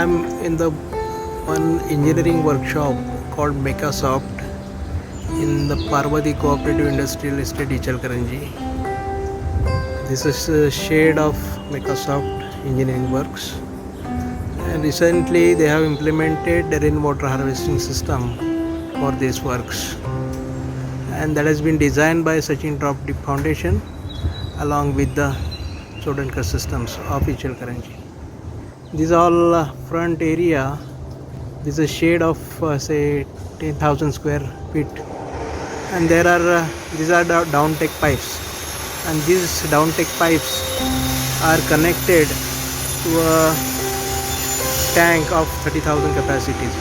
am in the one engineering workshop called Microsoft in the Parvati Cooperative Industrial Estate Ichalkaranji. This is a shade of Microsoft Engineering Works, and recently they have implemented the rainwater harvesting system for these works, and that has been designed by Sachin Top Deep Foundation along with the Sodanka systems of Ichalkaranji. This all front area, this is a shade of say 10,000 square feet, and there are these are the downtake pipes, and these downtake pipes are connected to a tank of 30,000 capacities.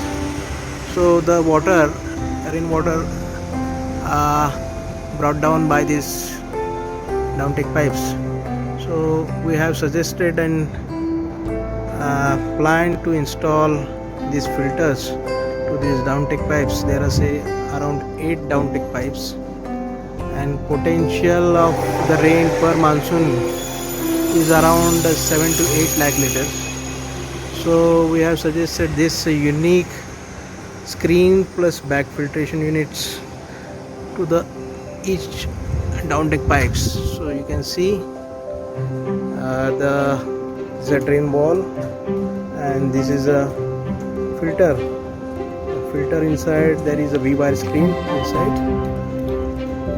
So the water, rainwater brought down by these downtake pipes. So we have suggested and plan to install these filters to these downtake pipes. There are say around 8 downtake pipes, and potential of the rain per monsoon is around 7 to 8 lakh liters. So we have suggested this unique screen plus back filtration units to the each downtake pipes. So you can see this is a drain wall, and this is a filter. The filter inside there is a V-wire screen inside.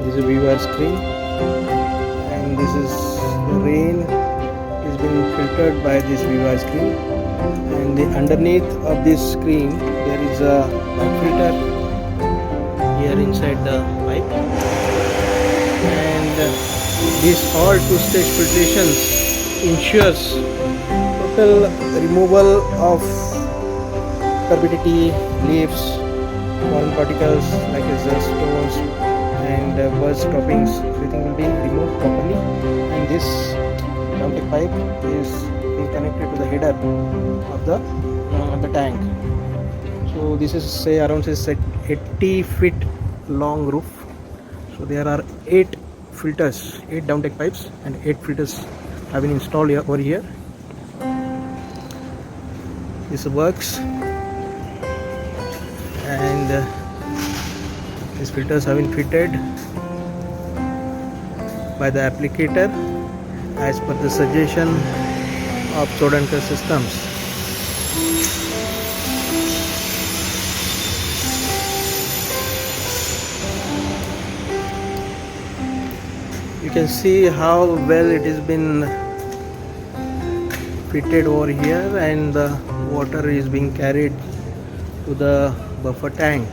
This is a V-wire screen, and this is the rain is being filtered by this V-wire screen. And underneath of this screen there is a pipe filter here inside the pipe, and this all two-stage filtration ensures total removal of turbidity, leaves, foreign particles like stones and birds droppings. Everything will be removed properly, and this downtake pipe is being connected to the header of the tank. So this is say around 80 feet long roof. So there are 8 filters, 8 downtake pipes, and 8 filters have been installed here, over here. This works, and these filters have been fitted by the applicator as per the suggestion of Sodanka systems. You can see how well it has been fitted over here, and the water is being carried to the buffer tank.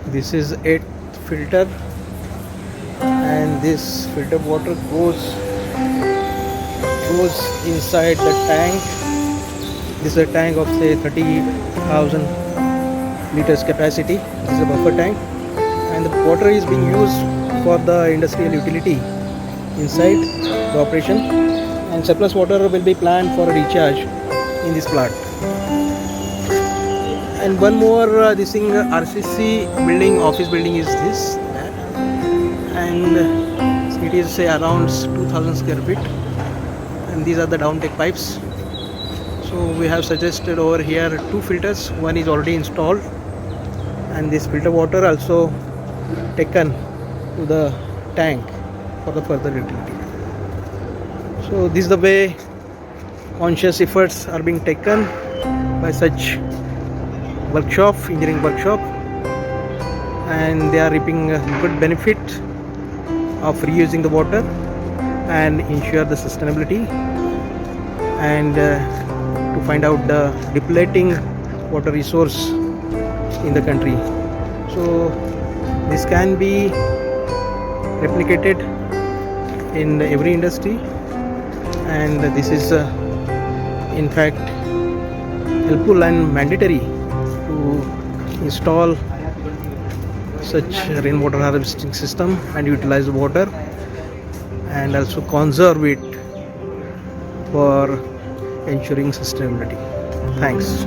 This is 8 filter, and this filtered water goes inside the tank. This is a tank of say 30,000 liters capacity. This is a buffer tank, and the water is being used for the industrial utility inside the operation, and surplus water will be planned for a recharge in this plant. And one more this thing, RCC building, office building is this, and it is say around 2,000 square feet, and these are the downtake pipes. So we have suggested over here 2 filters. One is already installed, and this filter water also taken to the tank for the further utility. So this is the way conscious efforts are being taken by such workshop, engineering workshop, and they are reaping a good benefit of reusing the water and ensure the sustainability, and to find out the depleting water resource in the country. So this can be replicated in every industry, and this is in fact helpful and mandatory to install such rainwater harvesting system and utilize the water, and also conserve it for ensuring sustainability. Thanks.